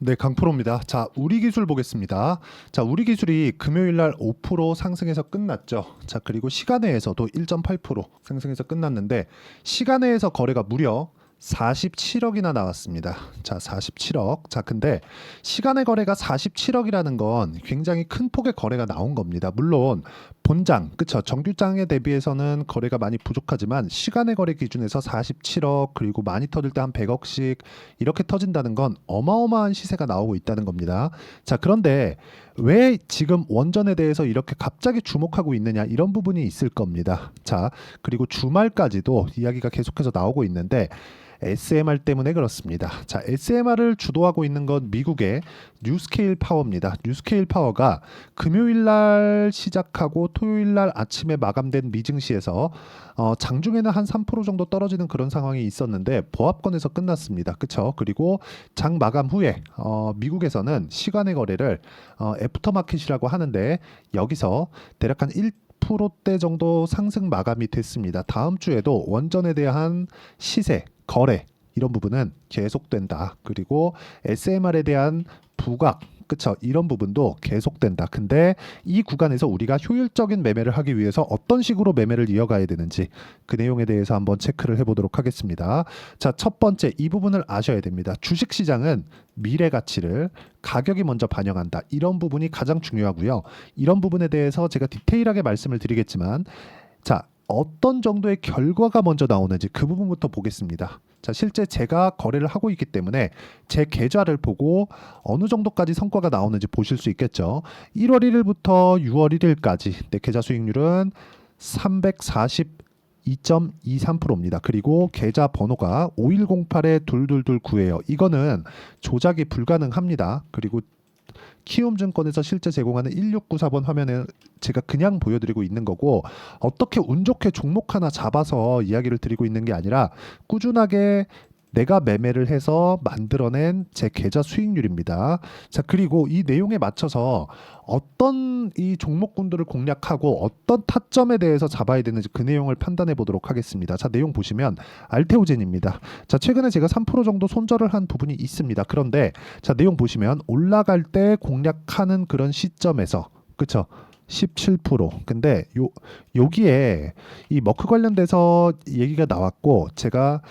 네, 강프로입니다. 자, 우리 기술 보겠습니다. 자, 우리 기술이 금요일 날 5% 상승해서 끝났죠. 자, 그리고 시간외에서도 1.8% 상승해서 끝났는데 시간외에서 거래가 무려 47억이나 나왔습니다. 자, 47억. 자, 근데 시간의 거래가 47억이라는 건 굉장히 큰 폭의 거래가 나온 겁니다. 물론 본장, 그쵸? 정규장에 대비해서는 거래가 많이 부족하지만 시간의 거래 기준에서 47억 그리고 많이 터질 때 한 100억씩 이렇게 터진다는 건 어마어마한 시세가 나오고 있다는 겁니다. 자, 그런데 왜 지금 원전에 대해서 이렇게 갑자기 주목하고 있느냐 이런 부분이 있을 겁니다. 자, 그리고 주말까지도 이야기가 계속해서 나오고 있는데 SMR 때문에 그렇습니다. 자, SMR을 주도하고 있는 건 미국의 뉴스케일 파워입니다. 뉴스케일 파워가 금요일 날 시작하고 토요일 날 아침에 마감된 미증시에서 장중에는 한 3% 정도 떨어지는 그런 상황이 있었는데 보합권에서 끝났습니다. 그렇죠? 그리고 장 마감 후에 미국에서는 시간의 거래를 애프터마켓이라고 하는데 여기서 대략 한 1%대 정도 상승 마감이 됐습니다. 다음 주에도 원전에 대한 시세, 거래 이런 부분은 계속된다. 그리고 SMR에 대한 부각, 그쵸? 이런 부분도 계속된다. 근데 이 구간에서 우리가 효율적인 매매를 하기 위해서 어떤 식으로 매매를 이어가야 되는지 그 내용에 대해서 한번 체크를 해보도록 하겠습니다. 자, 첫 번째 이 부분을 아셔야 됩니다. 주식시장은 미래 가치를 가격이 먼저 반영한다. 이런 부분이 가장 중요하고요. 이런 부분에 대해서 제가 디테일하게 말씀을 드리겠지만 자, 어떤 정도의 결과가 먼저 나오는지 그 부분부터 보겠습니다. 자, 실제 제가 거래를 하고 있기 때문에 제 계좌를 보고 어느 정도까지 성과가 나오는지 보실 수 있겠죠. 1월 1일부터 6월 1일까지 내 계좌 수익률은 342.23%입니다. 그리고 계좌 번호가 510822229예요. 이거는 조작이 불가능합니다. 그리고 키움증권에서 실제 제공하는 1694번 화면에 제가 그냥 보여드리고 있는 거고 어떻게 운 좋게 종목 하나 잡아서 이야기를 드리고 있는 게 아니라 꾸준하게 내가 매매를 해서 만들어낸 제 계좌 수익률입니다. 자, 그리고 이 내용에 맞춰서 어떤 이 종목군들을 공략하고 어떤 타점에 대해서 잡아야 되는지 그 내용을 판단해 보도록 하겠습니다. 자, 내용 보시면 알테오젠입니다. 자, 최근에 제가 3% 정도 손절을 한 부분이 있습니다. 그런데 자, 내용 보시면 올라갈 때 공략하는 그런 시점에서 그쵸? 17%. 근데 여기에 이 머크 관련돼서 얘기가 나왔고 제가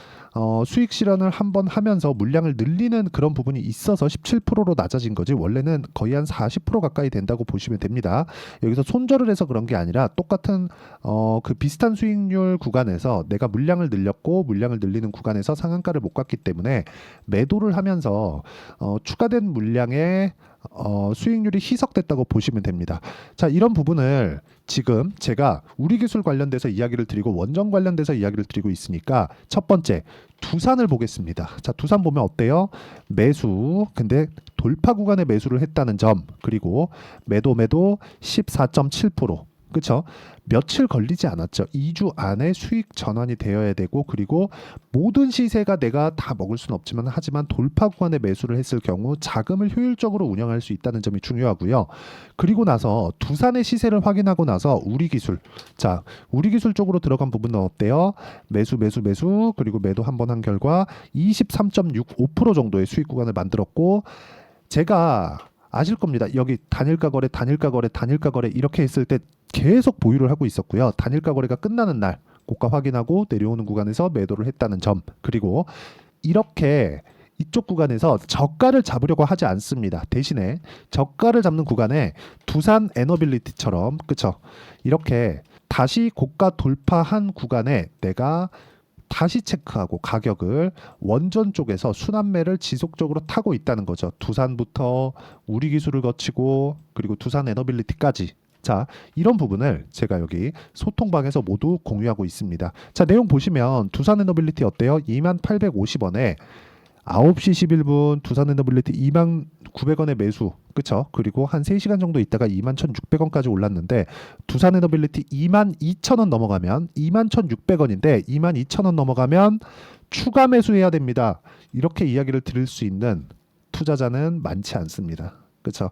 수익 실현을 한번 하면서 물량을 늘리는 그런 부분이 있어서 17%로 낮아진 거지 원래는 거의 한 40% 가까이 된다고 보시면 됩니다. 여기서 손절을 해서 그런 게 아니라 똑같은 그 비슷한 수익률 구간에서 내가 물량을 늘렸고 물량을 늘리는 구간에서 상한가를 못 갔기 때문에 매도를 하면서 추가된 물량에 수익률이 희석됐다고 보시면 됩니다. 자, 이런 부분을 지금 제가 우리 기술 관련돼서 이야기를 드리고 원전 관련돼서 이야기를 드리고 있으니까 첫 번째 두산을 보겠습니다. 자, 두산 보면 어때요? 매수 근데 돌파 구간에 매수를 했다는 점 그리고 매도 14.7%. 그쵸? 며칠 걸리지 않았죠. 2주 안에 수익 전환이 되어야 되고 그리고 모든 시세가 내가 다 먹을 수는 없지만 하지만 돌파 구간에 매수를 했을 경우 자금을 효율적으로 운영할 수 있다는 점이 중요하고요. 그리고 나서 두산의 시세를 확인하고 나서 우리 기술 자, 우리 기술 쪽으로 들어간 부분은 어때요? 매수 그리고 매도 한 번 한 결과 23.65% 정도의 수익 구간을 만들었고 제가 아실 겁니다. 여기 단일가 거래 이렇게 했을 때 계속 보유를 하고 있었고요. 단일가 거래가 끝나는 날 고가 확인하고 내려오는 구간에서 매도를 했다는 점 그리고 이렇게 이쪽 구간에서 저가를 잡으려고 하지 않습니다. 대신에 저가를 잡는 구간에 두산 에너빌리티처럼 그쵸? 이렇게 다시 고가 돌파한 구간에 내가 다시 체크하고 가격을 원전 쪽에서 순환매를 지속적으로 타고 있다는 거죠. 두산부터 우리 기술을 거치고 그리고 두산 에너빌리티까지. 자, 이런 부분을 제가 여기 소통방에서 모두 공유하고 있습니다. 자, 내용 보시면 두산 에너빌리티 어때요? 2850원에 9시 11분 두산 에너빌리티 21,900원에 매수. 그쵸? 그리고 한 3시간 정도 있다가 21,600원까지 올랐는데 두산 에너빌리티 22,000원 넘어가면 21,600원인데 22,000원 넘어가면 추가 매수해야 됩니다. 이렇게 이야기를 드릴 수 있는 투자자는 많지 않습니다. 그쵸?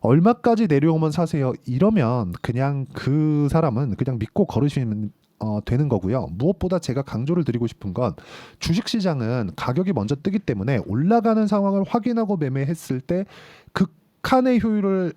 얼마까지 내려오면 사세요. 이러면 그냥 그 사람은 그냥 믿고 걸으시면 되는 거고요. 무엇보다 제가 강조를 드리고 싶은 건 주식시장은 가격이 먼저 뜨기 때문에 올라가는 상황을 확인하고 매매했을 때 극한의 효율을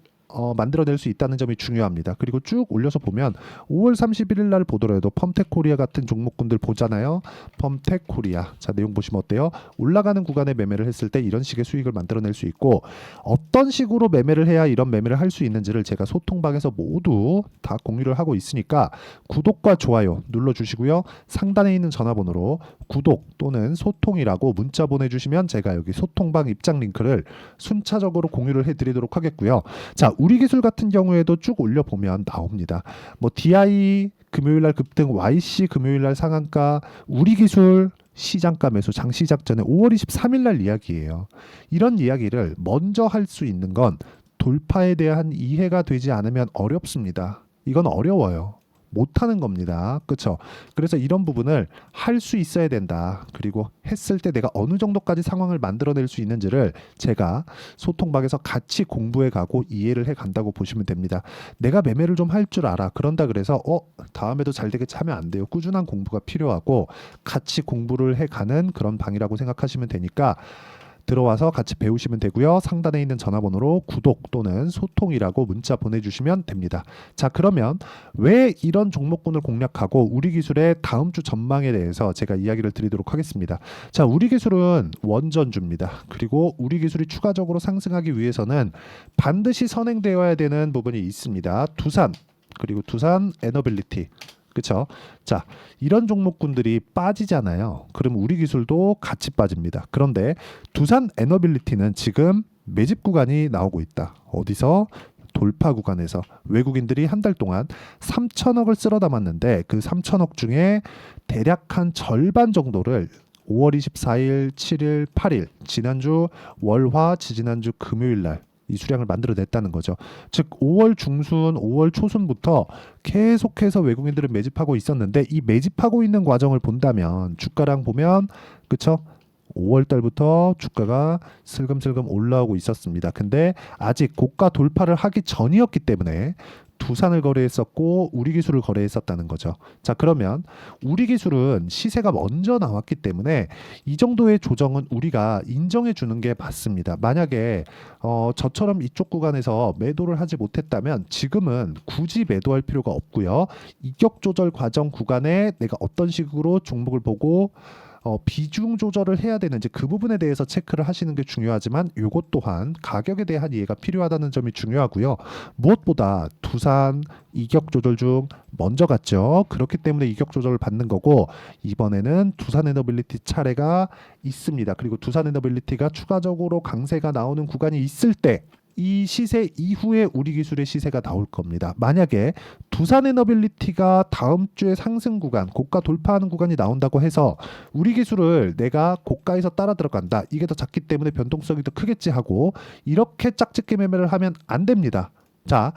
만들어낼 수 있다는 점이 중요합니다. 그리고 쭉 올려서 보면 5월 31일 날 보더라도 펌텍코리아 같은 종목군들 보잖아요. 펌텍코리아. 자, 내용 보시면 어때요? 올라가는 구간에 매매를 했을 때 이런 식의 수익을 만들어낼 수 있고 어떤 식으로 매매를 해야 이런 매매를 할 수 있는지를 제가 소통방에서 모두 다 공유를 하고 있으니까 구독과 좋아요 눌러주시고요. 상단에 있는 전화번호로 구독 또는 소통이라고 문자 보내주시면 제가 여기 소통방 입장 링크를 순차적으로 공유를 해드리도록 하겠고요. 자, 우리 기술 같은 경우에도 쭉 올려보면 나옵니다. 뭐 DI 금요일날 급등, YC 금요일날 상한가, 우리 기술 시장가 매수 장 시작 전에 5월 23일날 이야기예요. 이런 이야기를 먼저 할 수 있는 건 돌파에 대한 이해가 되지 않으면 어렵습니다. 이건 어려워요. 못하는 겁니다. 그렇죠? 그래서 이런 부분을 할 수 있어야 된다. 그리고 했을 때 내가 어느 정도까지 상황을 만들어낼 수 있는지를 제가 소통방에서 같이 공부해 가고 이해를 해 간다고 보시면 됩니다. 내가 매매를 좀 할 줄 알아. 그런다 그래서 다음에도 잘 되겠지 하면 안 돼요. 꾸준한 공부가 필요하고 같이 공부를 해 가는 그런 방이라고 생각하시면 되니까 들어와서 같이 배우시면 되고요. 상단에 있는 전화번호로 구독 또는 소통이라고 문자 보내주시면 됩니다. 자, 그러면 왜 이런 종목군을 공략하고 우리 기술의 다음 주 전망에 대해서 제가 이야기를 드리도록 하겠습니다. 자, 우리 기술은 원전주입니다. 그리고 우리 기술이 추가적으로 상승하기 위해서는 반드시 선행되어야 되는 부분이 있습니다. 두산 그리고 두산 에너빌리티. 그렇죠? 자, 이런 종목군들이 빠지잖아요. 그럼 우리 기술도 같이 빠집니다. 그런데 두산 에너빌리티는 지금 매집 구간이 나오고 있다. 어디서? 돌파 구간에서 외국인들이 한 달 동안 3천억을 쓸어 담았는데 그 3천억 중에 대략 한 절반 정도를 5월 24일, 7일, 8일 지난주 월화, 지지난주 금요일 날 이 수량을 만들어냈다는 거죠. 즉 5월 중순, 5월 초순부터 계속해서 외국인들은 매집하고 있었는데 이 매집하고 있는 과정을 본다면 주가랑 보면 그쵸? 5월 달부터 주가가 슬금슬금 올라오고 있었습니다. 근데 아직 고가 돌파를 하기 전이었기 때문에 두산을 거래했었고 우리 기술을 거래했었다는 거죠. 자, 그러면 우리 기술은 시세가 먼저 나왔기 때문에 이 정도의 조정은 우리가 인정해 주는 게 맞습니다. 만약에 저처럼 이쪽 구간에서 매도를 하지 못했다면 지금은 굳이 매도할 필요가 없고요. 이격 조절 과정 구간에 내가 어떤 식으로 종목을 보고 비중 조절을 해야 되는지 그 부분에 대해서 체크를 하시는 게 중요하지만 이것 또한 가격에 대한 이해가 필요하다는 점이 중요하고요. 무엇보다 두산 이격 조절 중 먼저 갔죠. 그렇기 때문에 이격 조절을 받는 거고 이번에는 두산 에너빌리티 차례가 있습니다. 그리고 두산 에너빌리티가 추가적으로 강세가 나오는 구간이 있을 때 이 시세 이후에 우리 기술의 시세가 나올 겁니다. 만약에 두산 에너빌리티가 다음 주에 상승 구간, 고가 돌파하는 구간이 나온다고 해서 우리 기술을 내가 고가에서 따라 들어간다. 이게 더 작기 때문에 변동성이 더 크겠지 하고 이렇게 짝짓기 매매를 하면 안 됩니다. 자,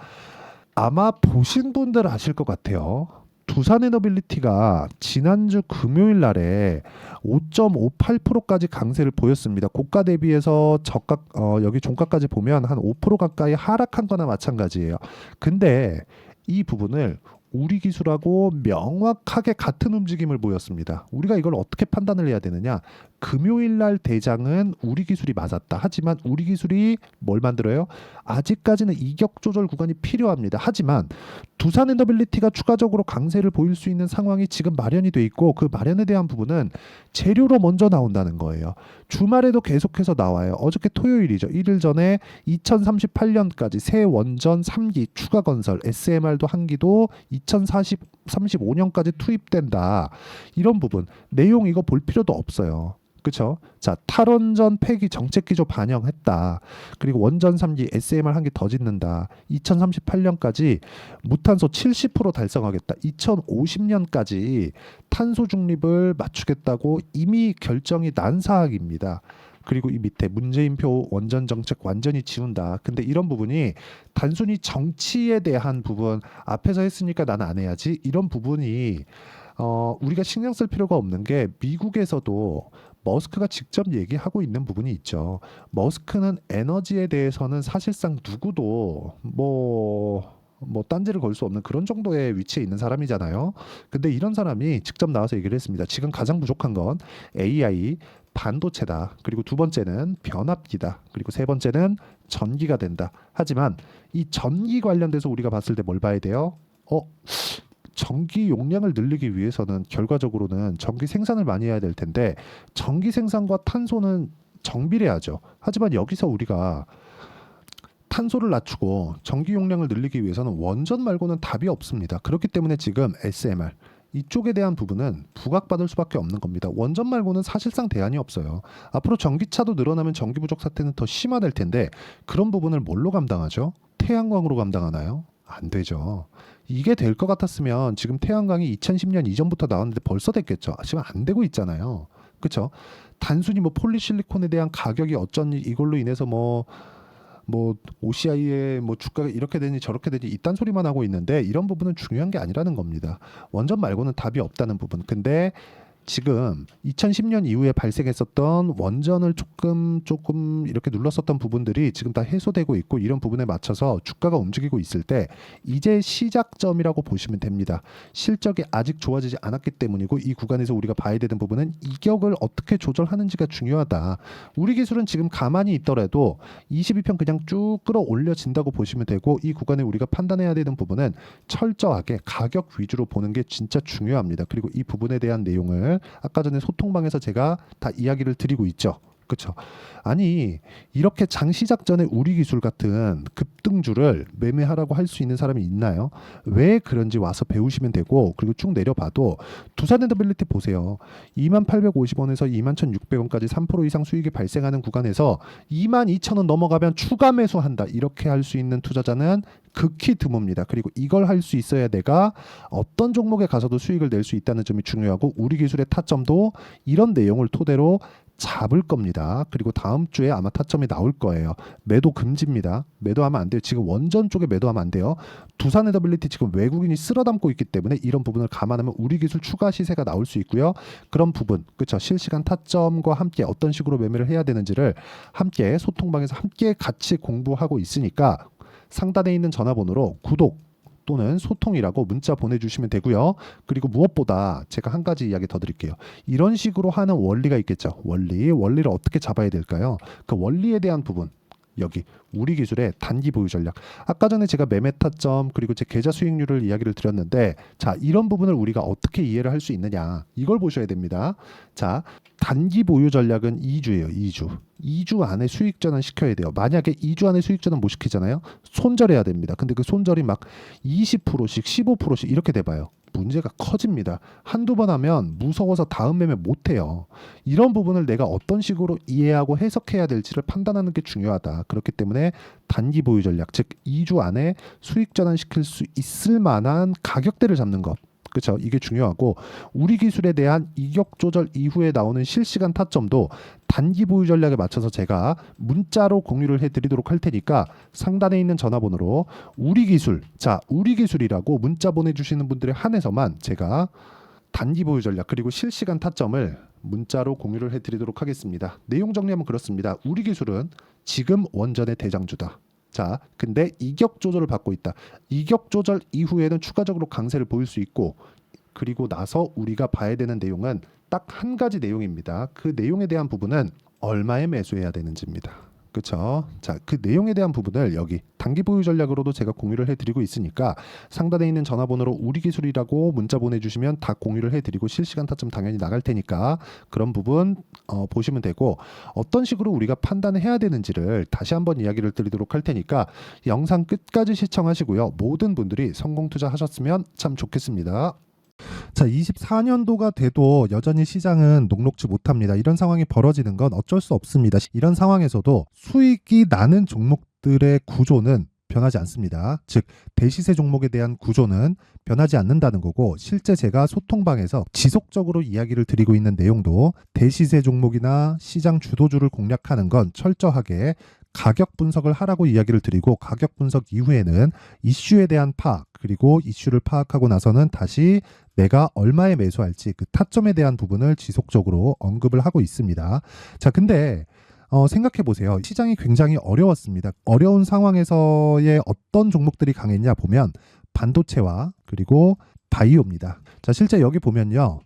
아마 보신 분들 아실 것 같아요. 두산 에너빌리티가 지난주 금요일 날에 5.58%까지 강세를 보였습니다. 고가 대비해서 저가 여기 종가까지 보면 한 5% 가까이 하락한 거나 마찬가지예요. 근데 이 부분을 우리 기술하고 명확하게 같은 움직임을 보였습니다. 우리가 이걸 어떻게 판단을 해야 되느냐? 금요일 날 대장은 우리 기술이 맞았다. 하지만 우리 기술이 뭘 만들어요? 아직까지는 이격 조절 구간이 필요합니다. 하지만 두산 에너빌리티가 추가적으로 강세를 보일 수 있는 상황이 지금 마련이 돼 있고 그 마련에 대한 부분은 재료로 먼저 나온다는 거예요. 주말에도 계속해서 나와요. 어저께 토요일이죠. 1일 전에 2038년까지 새 원전 3기 추가 건설 SMR도 한 기도 2035년까지 투입된다. 이런 부분 내용 이거 볼 필요도 없어요. 그렇죠? 자, 탈원전 폐기 정책 기조 반영했다. 그리고 원전 3기 SMR 한 개 더 짓는다. 2038년까지 무탄소 70% 달성하겠다. 2050년까지 탄소 중립을 맞추겠다고 이미 결정이 난 사항입니다. 그리고 이 밑에 문재인표 원전 정책 완전히 지운다. 근데 이런 부분이 단순히 정치에 대한 부분 앞에서 했으니까 난 안 해야지 이런 부분이 우리가 신경 쓸 필요가 없는 게 미국에서도 머스크가 직접 얘기하고 있는 부분이 있죠. 머스크는 에너지에 대해서는 사실상 누구도 뭐 뭐 딴지를 걸 수 없는 그런 정도의 위치에 있는 사람이잖아요. 근데 이런 사람이 직접 나와서 얘기를 했습니다. 지금 가장 부족한 건 AI, 반도체다. 그리고 두 번째는 변압기다. 그리고 세 번째는 전기가 된다. 하지만 이 전기 관련돼서 우리가 봤을 때 뭘 봐야 돼요? 전기 용량을 늘리기 위해서는 결과적으로는 전기 생산을 많이 해야 될 텐데 전기 생산과 탄소는 정비례하죠. 하지만 여기서 우리가 탄소를 낮추고 전기 용량을 늘리기 위해서는 원전 말고는 답이 없습니다. 그렇기 때문에 지금 SMR 이쪽에 대한 부분은 부각받을 수밖에 없는 겁니다. 원전 말고는 사실상 대안이 없어요. 앞으로 전기차도 늘어나면 전기 부족 사태는 더 심화될 텐데 그런 부분을 뭘로 감당하죠? 태양광으로 감당하나요? 안 되죠. 이게 될 것 같았으면 지금 태양광이 2010년 이전부터 나왔는데 벌써 됐겠죠. 지금 안 되고 있잖아요. 그렇죠? 단순히 뭐 폴리실리콘에 대한 가격이 어쩐지 이걸로 인해서 뭐 OCI의 뭐 주가가 이렇게 되니 저렇게 되니 이딴 소리만 하고 있는데 이런 부분은 중요한 게 아니라는 겁니다. 원전 말고는 답이 없다는 부분. 근데 지금 2010년 이후에 발생했었던 원전을 조금 이렇게 눌렀었던 부분들이 지금 다 해소되고 있고 이런 부분에 맞춰서 주가가 움직이고 있을 때 이제 시작점이라고 보시면 됩니다. 실적이 아직 좋아지지 않았기 때문이고 이 구간에서 우리가 봐야 되는 부분은 이격을 어떻게 조절하는지가 중요하다. 우리 기술은 지금 가만히 있더라도 22편 그냥 쭉 끌어올려진다고 보시면 되고 이 구간에 우리가 판단해야 되는 부분은 철저하게 가격 위주로 보는 게 진짜 중요합니다. 그리고 이 부분에 대한 내용을 아까 전에 소통방에서 제가 다 이야기를 드리고 있죠. 그렇죠. 아니 이렇게 장 시작 전에 우리 기술 같은 급등주를 매매하라고 할 수 있는 사람이 있나요? 왜 그런지 와서 배우시면 되고 그리고 쭉 내려봐도 두산 엔더빌리티 보세요. 2850원에서 21,600원까지 3% 이상 수익이 발생하는 구간에서 22,000원 넘어가면 추가 매수한다. 이렇게 할 수 있는 투자자는 극히 드뭅니다. 그리고 이걸 할 수 있어야 내가 어떤 종목에 가서도 수익을 낼 수 있다는 점이 중요하고 우리 기술의 타점도 이런 내용을 토대로 잡을 겁니다. 그리고 다음 주에 아마 타점이 나올 거예요. 매도 금지입니다. 매도하면 안 돼요. 지금 원전 쪽에 매도하면 안 돼요. 두산 에더빌리티 지금 외국인이 쓸어담고 있기 때문에 이런 부분을 감안하면 우리 기술 추가 시세가 나올 수 있고요. 그런 부분, 그렇죠. 실시간 타점과 함께 어떤 식으로 매매를 해야 되는지를 함께 소통방에서 함께 같이 공부하고 있으니까 상단에 있는 전화번호로 구독 또는 소통이라고 문자 보내주시면 되고요. 그리고 무엇보다 제가 한 가지 이야기 더 드릴게요. 이런 식으로 하는 원리가 있겠죠. 원리를 어떻게 잡아야 될까요? 그 원리에 대한 부분 여기 우리 기술의 단기 보유 전략. 아까 전에 제가 매매 타점 그리고 제 계좌 수익률을 이야기를 드렸는데 자 이런 부분을 우리가 어떻게 이해를 할 수 있느냐 이걸 보셔야 됩니다. 자 단기 보유 전략은 2주예요. 2주 안에 수익 전환 시켜야 돼요. 만약에 2주 안에 수익 전환 못 시키잖아요. 손절해야 됩니다. 근데 그 손절이 막 20%씩 15%씩 이렇게 돼봐요. 문제가 커집니다. 한두 번 하면 무서워서 다음 매매 못해요. 이런 부분을 내가 어떤 식으로 이해하고 해석해야 될지를 판단하는 게 중요하다. 그렇기 때문에 단기 보유 전략, 즉 2주 안에 수익 전환시킬 수 있을 만한 가격대를 잡는 것. 그렇죠. 이게 중요하고 우리 기술에 대한 이격 조절 이후에 나오는 실시간 타점도 단기 보유 전략에 맞춰서 제가 문자로 공유를 해드리도록 할 테니까 상단에 있는 전화번호로 우리 기술, 자 우리 기술이라고 문자 보내주시는 분들에 한해서만 제가 단기 보유 전략 그리고 실시간 타점을 문자로 공유를 해드리도록 하겠습니다. 내용 정리하면 그렇습니다. 우리 기술은 지금 원전의 대장주다. 자, 근데 이격 조절을 받고 있다. 이격 조절 이후에는 추가적으로 강세를 보일 수 있고 그리고 나서 우리가 봐야 되는 내용은 딱 한 가지 내용입니다. 그 내용에 대한 부분은 얼마에 매수해야 되는지입니다. 그렇죠? 자, 그 내용에 대한 부분을 여기 단기 보유 전략으로도 제가 공유를 해드리고 있으니까 상단에 있는 전화번호로 우리 기술이라고 문자 보내주시면 다 공유를 해드리고 실시간 타점 당연히 나갈 테니까 그런 부분 보시면 되고 어떤 식으로 우리가 판단을 해야 되는지를 다시 한번 이야기를 드리도록 할 테니까 영상 끝까지 시청하시고요. 모든 분들이 성공 투자하셨으면 참 좋겠습니다. 자, 24년도가 돼도 여전히 시장은 녹록지 못합니다. 이런 상황이 벌어지는 건 어쩔 수 없습니다. 이런 상황에서도 수익이 나는 종목들의 구조는 변하지 않습니다. 즉 대시세 종목에 대한 구조는 변하지 않는다는 거고 실제 제가 소통방에서 지속적으로 이야기를 드리고 있는 내용도 대시세 종목이나 시장 주도주를 공략하는 건 철저하게 가격 분석을 하라고 이야기를 드리고 가격 분석 이후에는 이슈에 대한 파악 그리고 이슈를 파악하고 나서는 다시 내가 얼마에 매수할지 그 타점에 대한 부분을 지속적으로 언급을 하고 있습니다. 자, 근데 생각해 보세요. 시장이 굉장히 어려웠습니다. 어려운 상황에서의 어떤 종목들이 강했냐 보면 반도체와 그리고 바이오입니다. 자, 실제 여기 보면요.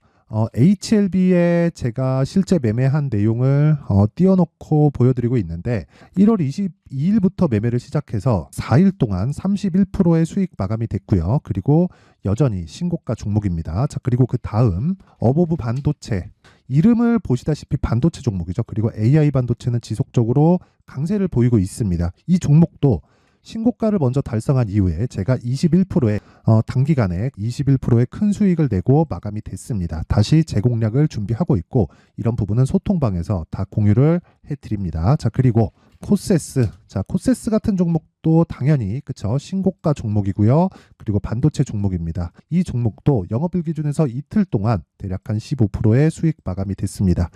HLB에 제가 실제 매매한 내용을 띄워놓고 보여드리고 있는데 1월 22일부터 매매를 시작해서 4일 동안 31%의 수익 마감이 됐고요. 그리고 여전히 신고가 종목입니다. 자, 그리고 그 다음 어보브 반도체, 이름을 보시다시피 반도체 종목이죠. 그리고 AI 반도체는 지속적으로 강세를 보이고 있습니다. 이 종목도 신고가를 먼저 달성한 이후에 제가 21%의 단기간에 21%의 큰 수익을 내고 마감이 됐습니다. 다시 재공략을 준비하고 있고 이런 부분은 소통방에서 다 공유를 해드립니다. 자, 그리고 코세스. 자, 코세스 같은 종목도 당연히 그쵸, 신고가 종목이고요. 그리고 반도체 종목입니다. 이 종목도 영업일 기준에서 이틀 동안 대략 한 15%의 수익 마감이 됐습니다.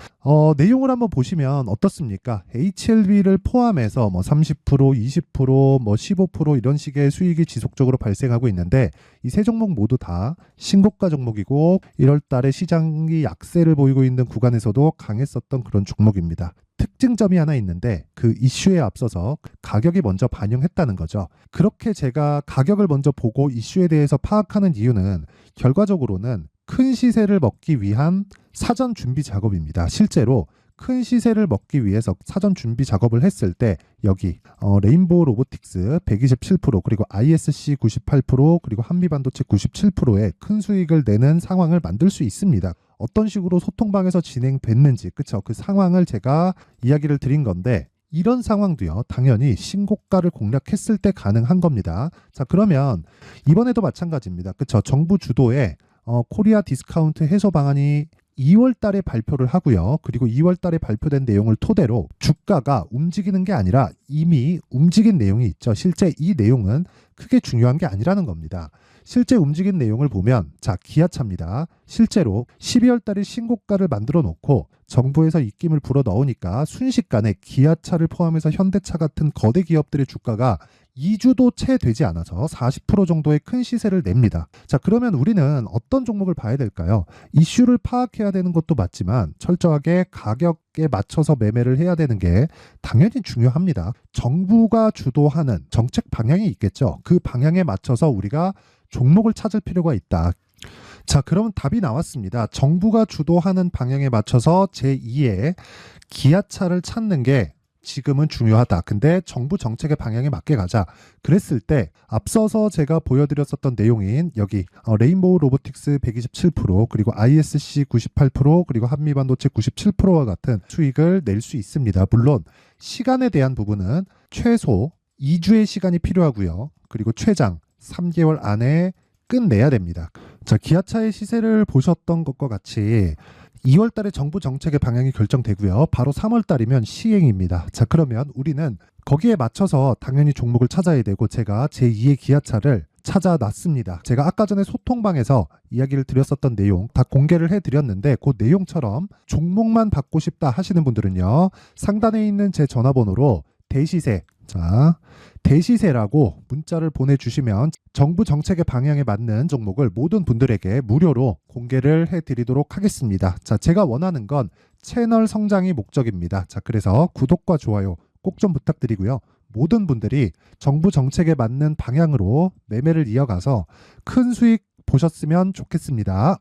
내용을 한번 보시면 어떻습니까? HLB를 포함해서 뭐 30%, 20%, 뭐 15% 이런 식의 수익이 지속적으로 발생하고 있는데 이 세 종목 모두 다 신고가 종목이고 1월 달에 시장이 약세를 보이고 있는 구간에서도 강했었던 그런 종목입니다. 특징점이 하나 있는데 그 이슈에 앞서서 가격이 먼저 반영했다는 거죠. 그렇게 제가 가격을 먼저 보고 이슈에 대해서 파악하는 이유는 결과적으로는 큰 시세를 먹기 위한 사전 준비 작업입니다. 실제로 큰 시세를 먹기 위해서 사전 준비 작업을 했을 때 여기 레인보우 로보틱스 127% 그리고 ISC 98% 그리고 한미반도체 97%의 큰 수익을 내는 상황을 만들 수 있습니다. 어떤 식으로 소통방에서 진행됐는지 그쵸, 그 상황을 제가 이야기를 드린 건데 이런 상황도요 당연히 신고가를 공략했을 때 가능한 겁니다. 자, 그러면 이번에도 마찬가지입니다. 그쵸, 정부 주도의 코리아 디스카운트 해소 방안이 2월 달에 발표를 하고요. 그리고 2월 달에 발표된 내용을 토대로 주가가 움직이는 게 아니라 이미 움직인 내용이 있죠. 실제 이 내용은 크게 중요한 게 아니라는 겁니다. 실제 움직인 내용을 보면 자, 기아차입니다. 실제로 12월 달에 신고가를 만들어 놓고 정부에서 입김을 불어 넣으니까 순식간에 기아차를 포함해서 현대차 같은 거대 기업들의 주가가 2주도 채 되지 않아서 40% 정도의 큰 시세를 냅니다. 자, 그러면 우리는 어떤 종목을 봐야 될까요? 이슈를 파악해야 되는 것도 맞지만 철저하게 가격에 맞춰서 매매를 해야 되는 게 당연히 중요합니다. 정부가 주도하는 정책 방향이 있겠죠. 그 방향에 맞춰서 우리가 종목을 찾을 필요가 있다. 자, 그럼 답이 나왔습니다. 정부가 주도하는 방향에 맞춰서 제2의 기아차를 찾는 게 지금은 중요하다. 근데 정부 정책의 방향에 맞게 가자. 그랬을 때 앞서서 제가 보여드렸었던 내용인 여기 레인보우 로보틱스 127% 그리고 ISC 98% 그리고 한미반도체 97%와 같은 수익을 낼 수 있습니다. 물론 시간에 대한 부분은 최소 2주의 시간이 필요하고요. 그리고 최장 3개월 안에 끝내야 됩니다. 자, 기아차의 시세를 보셨던 것과 같이 2월 달에 정부 정책의 방향이 결정되고요. 바로 3월 달이면 시행입니다. 자, 그러면 우리는 거기에 맞춰서 당연히 종목을 찾아야 되고 제가 제2의 기아차를 찾아놨습니다. 제가 아까 전에 소통방에서 이야기를 드렸었던 내용 다 공개를 해드렸는데 그 내용처럼 종목만 받고 싶다 하시는 분들은요. 상단에 있는 제 전화번호로 대시세, 자, 대시세라고 문자를 보내주시면 정부 정책의 방향에 맞는 종목을 모든 분들에게 무료로 공개를 해드리도록 하겠습니다. 자, 제가 원하는 건 채널 성장이 목적입니다. 자, 그래서 구독과 좋아요 꼭 좀 부탁드리고요. 모든 분들이 정부 정책에 맞는 방향으로 매매를 이어가서 큰 수익 보셨으면 좋겠습니다.